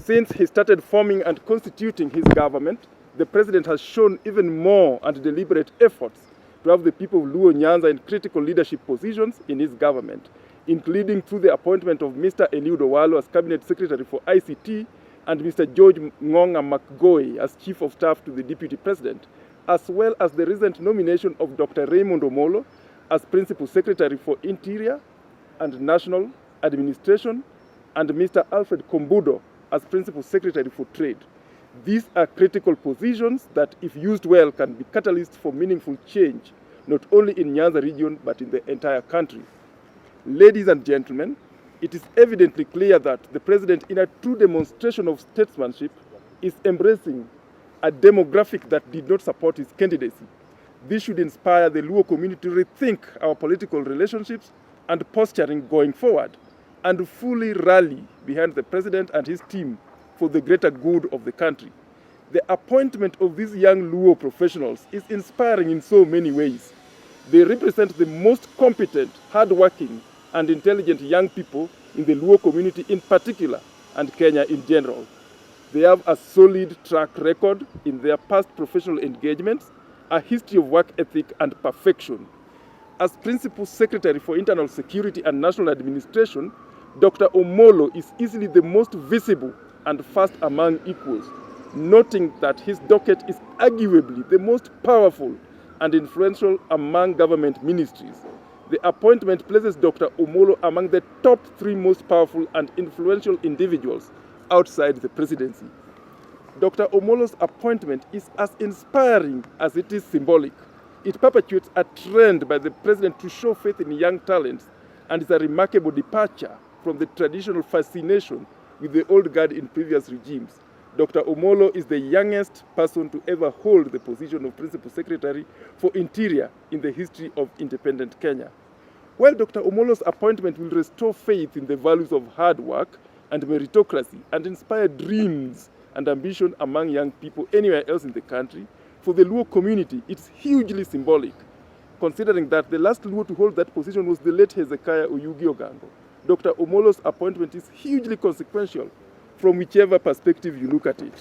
Since he started forming and constituting his government, the president has shown even more and deliberate efforts to have the people of Luo Nyanza in critical leadership positions in his government, including through the appointment of Mr. Eliud Owalo as Cabinet Secretary for ICT and Mr. George Ngonga Makgoy as Chief of Staff to the Deputy President, as well as the recent nomination of Dr. Raymond Omolo as Principal Secretary for Interior and National Administration and Mr. Alfred Kombudo as Principal Secretary for Trade. These are critical positions that, if used well, can be catalysts for meaningful change, not only in Nyanza region, but in the entire country. Ladies and gentlemen, it is evidently clear that the President, in a true demonstration of statesmanship, is embracing a demographic that did not support his candidacy. This should inspire the Luo community to rethink our political relationships and posturing going forward, and fully rally behind the President and his team for the greater good of the country. The appointment of these young Luo professionals is inspiring in so many ways. They represent the most competent, hardworking, and intelligent young people in the Luo community in particular, and Kenya in general. They have a solid track record in their past professional engagements, a history of work ethic and perfection. As Principal Secretary for Internal Security and National Administration, Dr. Omolo is easily the most visible and first among equals, noting that his docket is arguably the most powerful and influential among government ministries. The appointment places Dr. Omolo among the top 3 most powerful and influential individuals outside the presidency. Dr. Omolo's appointment is as inspiring as it is symbolic. It perpetuates a trend by the president to show faith in young talents and is a remarkable departure from the traditional fascination with the old guard in previous regimes. Dr. Omolo is the youngest person to ever hold the position of Principal Secretary for Interior in the history of independent Kenya. While Dr. Omolo's appointment will restore faith in the values of hard work and meritocracy and inspire dreams and ambition among young people anywhere else in the country, for the Luo community, it's hugely symbolic, considering that the last Luo to hold that position was the late Hezekiah Oyugi Ogango. Dr. Omolo's appointment is hugely consequential from whichever perspective you look at it.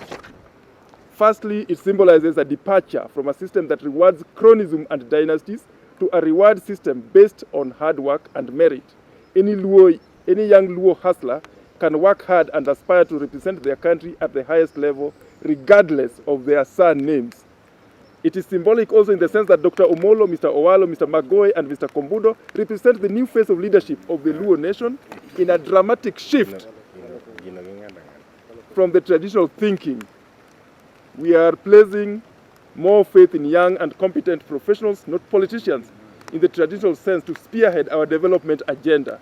Firstly, it symbolizes a departure from a system that rewards chronism and dynasties to a reward system based on hard work and merit. Any young Luo hustler can work hard and aspire to represent their country at the highest level, regardless of their surnames. It is symbolic also in the sense that Dr. Omolo, Mr. Owalo, Mr. Makgoy, and Mr. Kombudo represent the new face of leadership of the Luo nation in a dramatic shift from the traditional thinking. We are placing more faith in young and competent professionals, not politicians, in the traditional sense to spearhead our development agenda.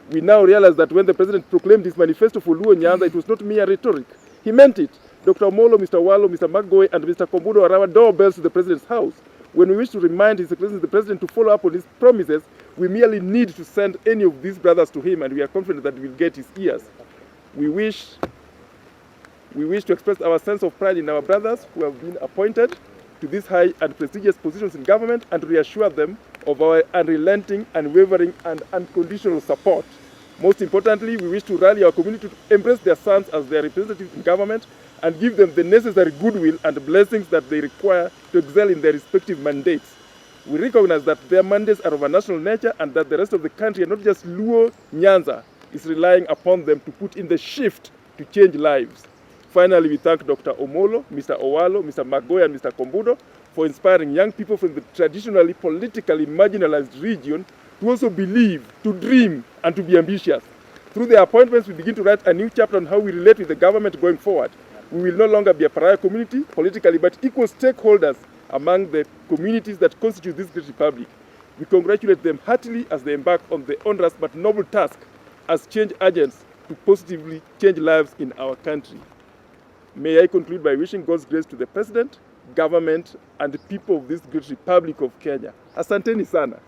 We now realize that when the president proclaimed his manifesto for Luo Nyanza, it was not mere rhetoric. He meant it. Dr. Omolo, Mr. Owalo, Mr. Makgoy, and Mr. Kombudo are our doorbells to the president's house. When we wish to remind His Excellency the President to follow up on his promises, we merely need to send any of these brothers to him, and we are confident that we will get his ears. We wish to express our sense of pride in our brothers who have been appointed to these high and prestigious positions in government and reassure them of our unrelenting, unwavering, and unconditional support. Most importantly, we wish to rally our community to embrace their sons as their representatives in government and give them the necessary goodwill and blessings that they require to excel in their respective mandates. We recognize that their mandates are of a national nature and that the rest of the country, and not just Luo Nyanza, is relying upon them to put in the shift to change lives. Finally, we thank Dr. Omolo, Mr. Owalo, Mr. Makgoy, and Mr. Kombudo for inspiring young people from the traditionally politically marginalized region to also believe, to dream, and to be ambitious. Through their appointments, we begin to write a new chapter on how we relate with the government going forward. We will no longer be a pariah community politically, but equal stakeholders among the communities that constitute this great republic. We congratulate them heartily as they embark on the onerous but noble task as change agents to positively change lives in our country. May I conclude by wishing God's grace to the President, government, and the people of this great republic of Kenya. Asanteni sana.